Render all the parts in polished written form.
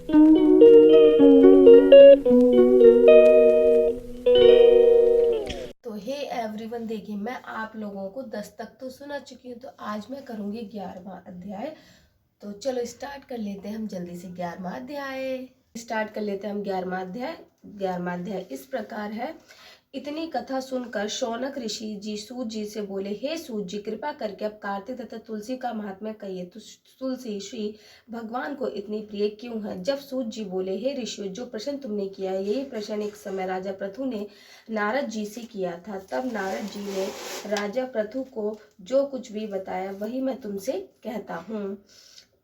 तो hey everyone, देखिए मैं आप लोगों को 10 तक तो सुना चुकी हूँ, तो आज मैं करूँगी 11वां अध्याय। तो चलो स्टार्ट कर लेते हैं हम जल्दी से 11वां अध्याय। स्टार्ट कर लेते हैं हम 11वां अध्याय। 11वां अध्याय इस प्रकार है। इतनी कथा सुनकर शौनक ऋषि जी सूत जी से बोले, हे सूत जी, कृपा करके अब कार्तिक तथा तुलसी का महात्म्य कहिए। तो तुलसी श्री भगवान को इतनी प्रिय क्यों है? जब सूत जी बोले, हे ऋषियों, जो प्रश्न तुमने किया है यही प्रश्न एक समय राजा पृथु ने नारद जी से किया था। तब नारद जी ने राजा पृथु को जो कुछ भी बताया वही मैं तुमसे कहता हूँ।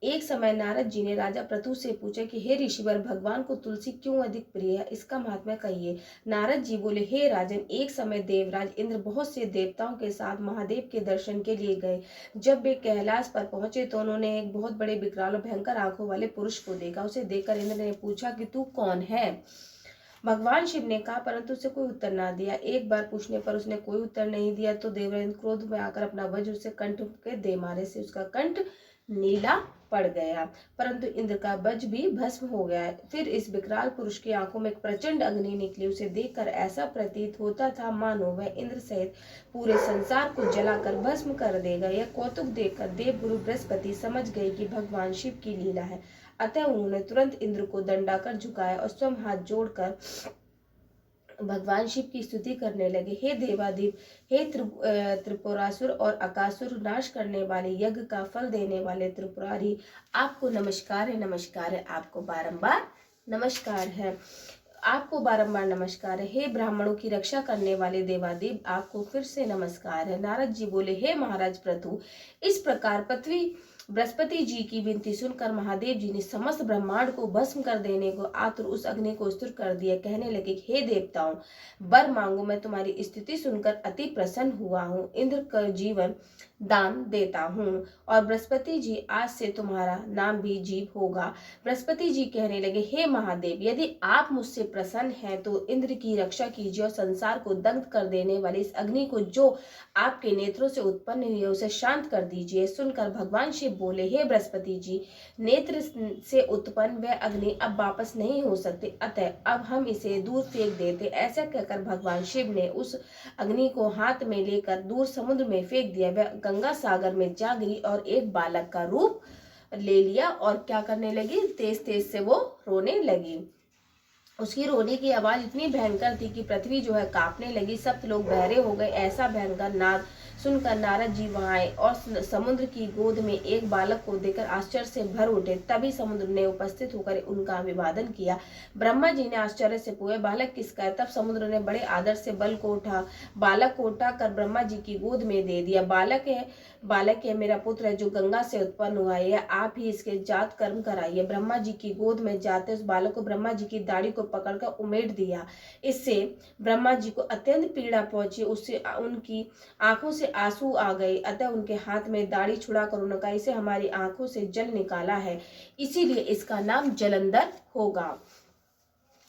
एक समय नारद जी ने राजा पृथु से पूछा कि हे ऋषिवर, भगवान को तुलसी क्यों अधिक प्रिय है, इसका महात्म्य कहिए। नारद जी बोले, हे राजन, एक समय देवराज इंद्र बहुत से देवताओं के साथ महादेव के दर्शन के लिए गए। जब वे कैलाश पर पहुंचे तो उन्होंने एक बहुत बड़े विकराल और भयंकर आंखों वाले पुरुष को देखा। उसे देखकर इंद्र ने पूछा कि तू कौन है? भगवान शिव ने कहा, परंतु उसे कोई उत्तर ना दिया। एक बार पूछने पर उसने कोई उत्तर नहीं दिया तो देवराज क्रोध में आकर अपना वज्र उसे कंठ के दे मारे से उसका कंठ नीला पड़ गया, परंतु इंद्र का वज्र भी भस्म हो गया। फिर इस विकराल पुरुष की आंखों में एक प्रचंड अग्नि निकली। उसे देखकर ऐसा प्रतीत होता था मानो वह इंद्र सहित पूरे संसार को जलाकर भस्म कर देगा। यह कौतुक देखकर देवगुरु बृहस्पति समझ गए कि भगवान शिव की लीला है। अतः उन्होंने तुरंत इंद्र को दंडाकर झुकाया और स्वयं हाथ जोड़कर भगवान शिव की स्तुति करने लगे। हे देवादिव, हे त्रिपुरासुर और अकासुर नाश करने वाले, यज्ञ का फल देने वाले त्रिपुरारी, आपको नमस्कार है, नमस्कार है, आपको बारंबार नमस्कार है, आपको बारंबार नमस्कार है। हे ब्राह्मणों की रक्षा करने वाले देवादेव, आपको फिर से नमस्कार है। नारद जी बोले, हे महाराज पृथु, इस प्रकार पृथ्वी बृहस्पति जी की विनती सुनकर महादेव जी ने समस्त ब्रह्मांड को भस्म कर देने को आतुर उस अग्नि को स्थिर कर दिया। कहने लगे, हे देवताओं, वर मांगो, मैं तुम्हारी स्थिति सुनकर अति प्रसन्न हुआ हूँ। इंद्र का जीवन दान देता हूँ और बृहस्पति जी आज से तुम्हारा नाम भी जीव होगा। बृहस्पति जी कहने लगे, हे महादेव, यदि आप मुझसे प्रसन्न हैं तो इंद्र की रक्षा कीजिए और संसार को दग्ध कर देने वाले इस अग्नि को जो आपके नेत्रों से उत्पन्न हुई है उसे शांत कर दीजिए। सुनकर भगवान शिव बोले, हे बृहस्पति जी, नेत्र से उत्पन्न वह अग्नि अब वापस नहीं हो सकती, अतः अब हम इसे दूर फेंक देते। ऐसा कहकर भगवान शिव ने उस अग्नि को हाथ में लेकर दूर समुद्र में फेंक दिया। वह गंगा सागर में जा गिरी और एक बालक का रूप ले लिया और क्या करने लगी, तेज तेज से वो रोने लगी। उसकी रोने की आवाज इतनी भयंकर थी कि पृथ्वी जो है कांपने लगी। सब लोग बहरे हो गए। ऐसा भयंकर नाद सुनकर नारद जी वहां आए और समुद्र की गोद में एक बालक को देखकर आश्चर्य से भर उठे। तभी समुद्र ने उपस्थित होकर उनका अभिवादन किया। ब्रह्मा जी ने आश्चर्य से पूछा, बालक किसका है? तब समुद्र ने बड़े आदर से बालक को उठा कर ब्रह्मा जी की गोद में दे दिया। बालक है मेरा पुत्र है जो गंगा से उत्पन्न हुआ है, आप ही इसके जात कर्म कराइए। ब्रह्मा जी की गोद में जाते उस बालक को ब्रह्मा जी की दाढ़ी को पकड़कर उमेट दिया। इससे ब्रह्मा जी को अत्यंत पीड़ा पहुंची। उससे उनकी आंखों से आंसू आ गए। अतः उनके हाथ में दाढ़ी छुड़ाकर उन्होंने कहा, इसे हमारी आंखों से जल निकाला है, इसीलिए इसका नाम जलंधर होगा।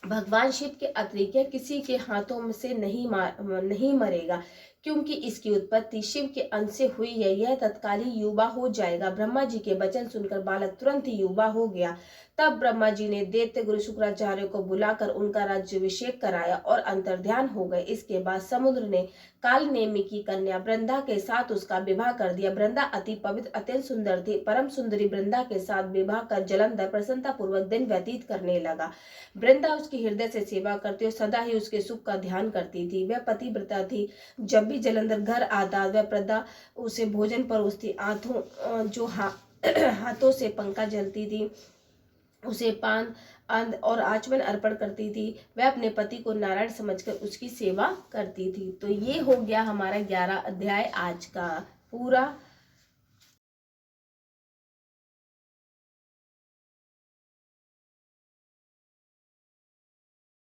भगवान शिव के अतिरिक्त किसी के हाथों में से नहीं मरेगा, क्योंकि इसकी उत्पत्ति शिव के अंश से हुई है। यह तत्काल ही युवा हो जाएगा। ब्रह्मा जी के वचन सुनकर बालक तुरंत ही युवा हो गया। तब ब्रह्मा जी ने दैत्य गुरु शुक्राचार्य को बुलाकर उनका राज्याभिषेक कराया और अंतर्ध्यान हो गए। इसके बाद समुद्र ने काल नेमि की कन्या वृंदा के साथ उसका विवाह कर दिया। वृंदा अति पवित्र अत्यंत सुंदर थी। परम सुंदरी वृंदा के साथ विवाह कर जलंधर प्रसन्नता पूर्वक दिन व्यतीत करने लगा। वृंदा उसकी हृदय से सेवा करती और सदा ही उसके सुख का ध्यान करती थी। वह पतिव्रता थी। जब भी जलंधर घर आता वह वृंदा उसे भोजन परोसती। हाथों से पंखा जलती थी, उसे पान अंध और आचमन अर्पण करती थी। वह अपने पति को नारायण समझकर उसकी सेवा करती थी। तो ये हो गया हमारा 11 अध्याय आज का पूरा।